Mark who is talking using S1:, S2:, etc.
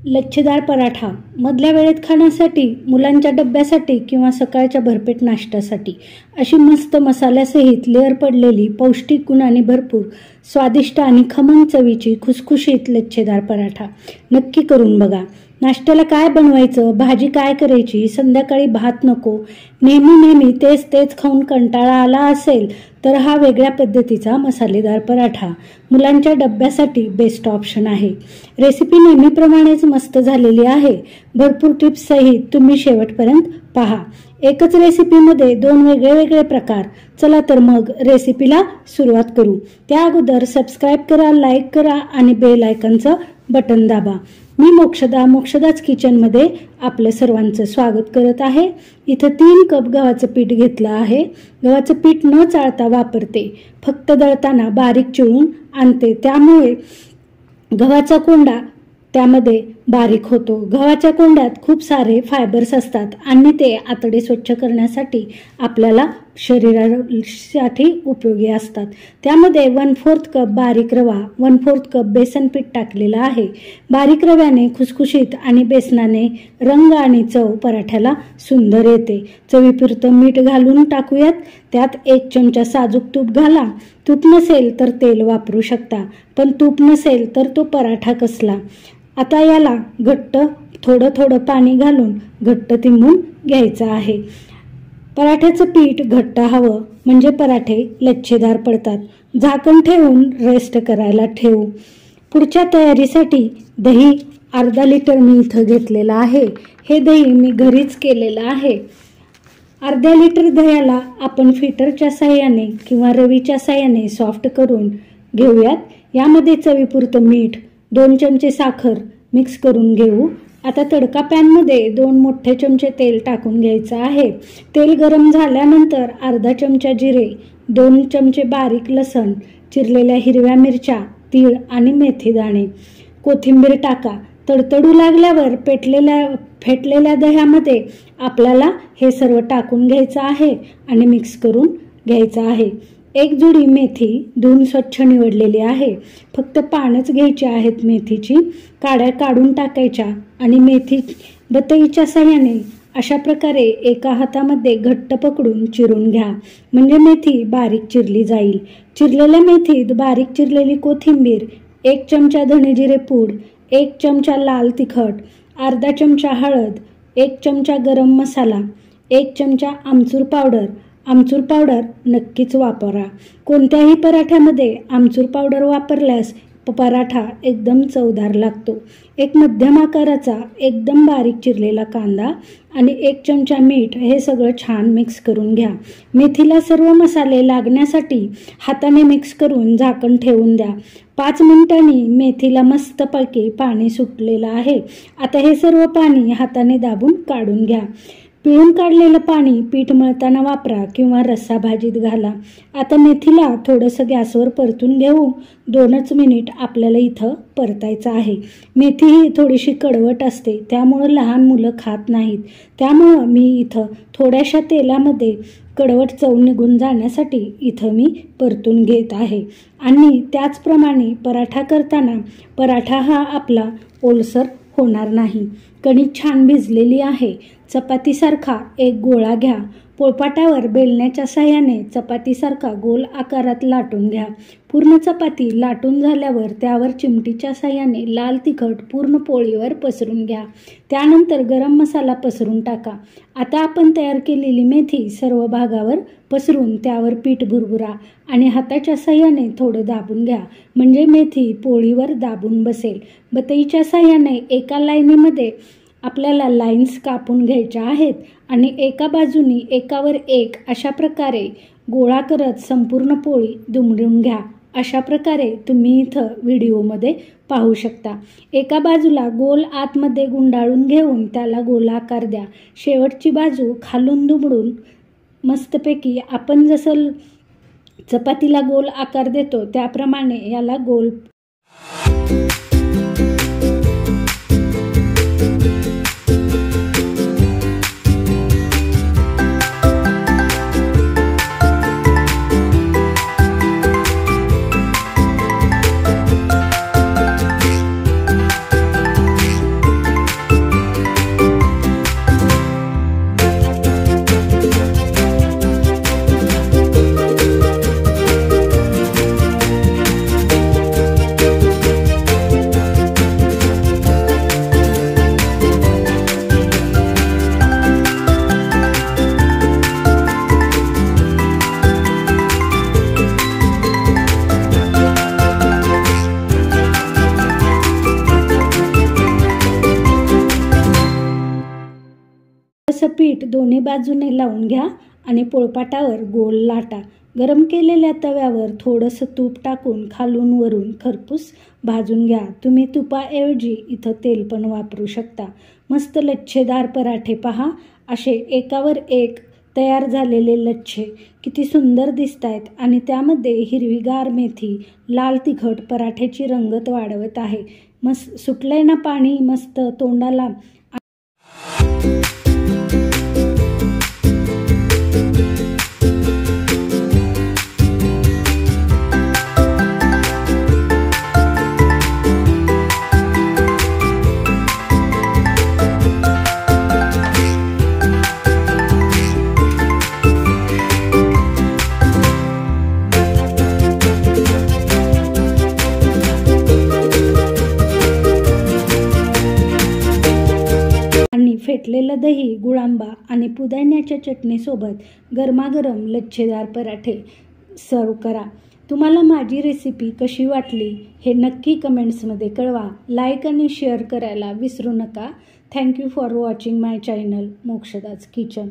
S1: लच्छेदार पराठा मधल्या वेळेत खाण्यासाठी, मुलांच्या डब्यासाठी किंवा सकाळच्या भरपेट नाश्त्यासाठी अशी मस्त मसाल्यासहित लेअर पडलेली, पौष्टिक गुणांनी भरपूर, स्वादिष्ट आणि खमंग चवीची खुसखुशीत लच्छेदार पराठा नक्की करून बघा. नाश्त्याला काय बनवायचं, भाजी काय करायची, संध्याकाळी भात नको, नेहमी तेच तेच खाऊन कंटाळा आला असेल तर हा वेगळ्या पद्धतीचा मसालेदार पराठा मुलांच्या डब्यासाठी बेस्ट ऑप्शन आहे. रेसिपी नेहमीप्रमाणेच मस्त झालेली आहे. भरपूर टिप्स सहित तुम्ही शेवटपर्यंत पहा. एकच रेसिपीमध्ये दोन वेगळे प्रकार. चला तर मग रेसिपीला सुरुवात करू. त्या अगोदर सबस्क्राईब करा, लाईक करा आणि बेल आयकॉनचं बटन दाबा. मी मोक्षदाच किचनमध्ये आपलं सर्वांचं स्वागत करत आहे. इथं 3 कप गव्हाचं पीठ घेतलं आहे. गव्हाचं पीठ न चाळता वापरते, फक्त दळताना बारीक चिरून आणते, त्यामुळे गव्हाचा कोंडा त्यामध्ये बारीक होतो. गव्हाच्या कोंड्यात खूप सारे फायबर्स असतात आणि ते आतडे स्वच्छ करण्यासाठी आपल्याला शरीरासाठी उपयोगी असतात. त्यामध्ये 1/4 कप बारीक रवा, 1/4 कप बेसन पीठ टाकलेलं आहे. बारीक रव्याने खुसखुशीत आणि बेसनाने रंग आणि चव पराठ्याला सुंदर येते. चवीपुरतं मीठ घालून टाकूयात. त्यात 1 चमचा साजूक तूप घाला. तूप नसेल तर तेल वापरू शकता, पण तूप नसेल तर तो पराठा कसला. आता याला घट्ट थोडं पाणी घालून घट्ट तिंबून घ्यायचं आहे. पराठ्याचं पीठ घट्ट हवं म्हणजे पराठे लच्छेदार पडतात. झाकण ठेवून रेस्ट करायला ठेवू. पुढच्या तयारीसाठी दही अर्धा लिटर मी इथं घेतलेलं आहे. हे दही मी घरीच केलेलं आहे. अर्ध्या लिटर दह्याला आपण फिटरच्या साह्याने किंवा रवीच्या साह्याने सॉफ्ट करून घेऊयात. यामध्ये चवीपुरतं मीठ, 2 चमचे साखर मिक्स करून घेऊ. आता तडका पॅनमध्ये 2 मोठे चमचे तेल टाकून घ्यायचं आहे. तेल गरम झाल्यानंतर अर्धा चमचा जिरे, 2 चमचे बारीक लसण, चिरलेल्या हिरव्या मिरच्या, तीळ आणि मेथी दाणे, कोथिंबीर टाका. तडतडू लागल्यावर फेटलेल्या दह्यामध्ये आपल्याला हे सर्व टाकून घ्यायचं आहे आणि मिक्स करून घ्यायचं आहे. 1 जुडी मेथी धुवून स्वच्छ निवडलेली आहे. फक्त पानच घ्यायची आहेत मेथीची. काड्या काढून टाकायच्या आणि मेथी बतईच्या साह्याने अशा प्रकारे एका हातामध्ये घट्ट पकडून चिरून घ्या, म्हणजे मेथी बारीक चिरली जाईल. चिरलेल्या मेथीत बारीक चिरलेली कोथिंबीर, 1 चमचा धणेजिरे पूड, 1 चमचा लाल तिखट, अर्धा चमचा हळद, 1 चमचा गरम मसाला, 1 चमचा आमचूर पावडर. आमचूर पावडर नक्कीच वापरा. कोणत्याही पराठ्यामध्ये आमचूर पावडर वापरल्यास पराठा एकदम चवदार लागतो. 1 मध्यम आकाराचा एकदम बारीक चिरलेला कांदा आणि 1 चमचा मीठ हे सगळं छान मिक्स करून घ्या. मेथीला सर्व मसाले लागण्यासाठी हाताने मिक्स करून झाकण ठेवून द्या. 5 मिनिटांनी मेथीला मस्तपैकी पाणी सुटलेलं आहे. आता हे सर्व पाणी हाताने दाबून काढून घ्या. पिळून काढलेलं पाणी पीठ मळताना वापरा किंवा रस्सा भाजीत घाला. आता मेथीला थोडंसं गॅसवर परतून घेऊ. 2च मिनिट आपल्याला इथं परतायचं आहे. मेथी ही थोडीशी कडवट असते, त्यामुळं लहान मुलं खात नाहीत. त्यामुळं मी इथं थोड्याशा तेलामध्ये कडवट चव निघून जाण्यासाठी इथं मी परतून घेत आहे. आणि त्याचप्रमाणे पराठा करताना पराठा हा आपला ओलसर होणार नाही. कणिक छान भिजलेली आहे. चपातीसारखा एक गोळा घ्या. पोळपाटावर बेलण्याच्या साह्याने चपातीसारखा गोल आकारात लाटून घ्या. पूर्ण चपाती लाटून झाल्यावर त्यावर चिमटीच्या साह्याने लाल तिखट पूर्ण पोळीवर पसरून घ्या. त्यानंतर गरम मसाला पसरून टाका. आता आपण तयार केलेली मेथी सर्व भागावर पसरून त्यावर पीठ भुरभुरा आणि हाताच्या साह्याने थोडं दाबून घ्या, म्हणजे मेथी पोळीवर दाबून बसेल. बतईच्या साह्याने एका लाईनीमध्ये आपल्याला लाईन्स कापून घ्यायच्या आहेत आणि एका बाजूनी एकावर एक अशा प्रकारे गोळा करत संपूर्ण पोळी दुमडून घ्या. अशा प्रकारे तुम्ही इथं व्हिडिओमध्ये पाहू शकता. एका बाजूला गोल आतमध्ये गुंडाळून घेऊन त्याला गोल आकार द्या. शेवटची बाजू खालून दुमडून मस्तपैकी आपण जसं चपातीला गोल आकार देतो त्याप्रमाणे याला गोल थोडंसं पीठ दोन्ही बाजूने लावून घ्या आणि पोळपाटावर गोल लाटा. गरम केलेल्या तव्यावर थोडंसं तूप टाकून खालून वरून खरपूस भाजून घ्या. तुम्ही तुपाऐवजी इथं तेल पण वापरू शकता. मस्त लच्छेदार पराठे पहा. असे एकावर एक तयार झालेले लच्छे किती सुंदर दिसत आहेत आणि त्यामध्ये हिरवीगार मेथी, लाल तिखट पराठ्याची रंगत वाढवत आहे. मस्त सुटलंय ना पाणी मस्त तोंडाला. फेटलेलं दही, गुळांबा आणि पुदिन्याच्या चटणीसोबत गरमागरम लच्छेदार पराठे सर्व करा. तुम्हाला माझी रेसिपी कशी वाटली हे नक्की कमेंट्समध्ये कळवा. लाईक आणि शेअर करायला विसरू नका. Thank you for watching my channel मोक्षदाच किचन.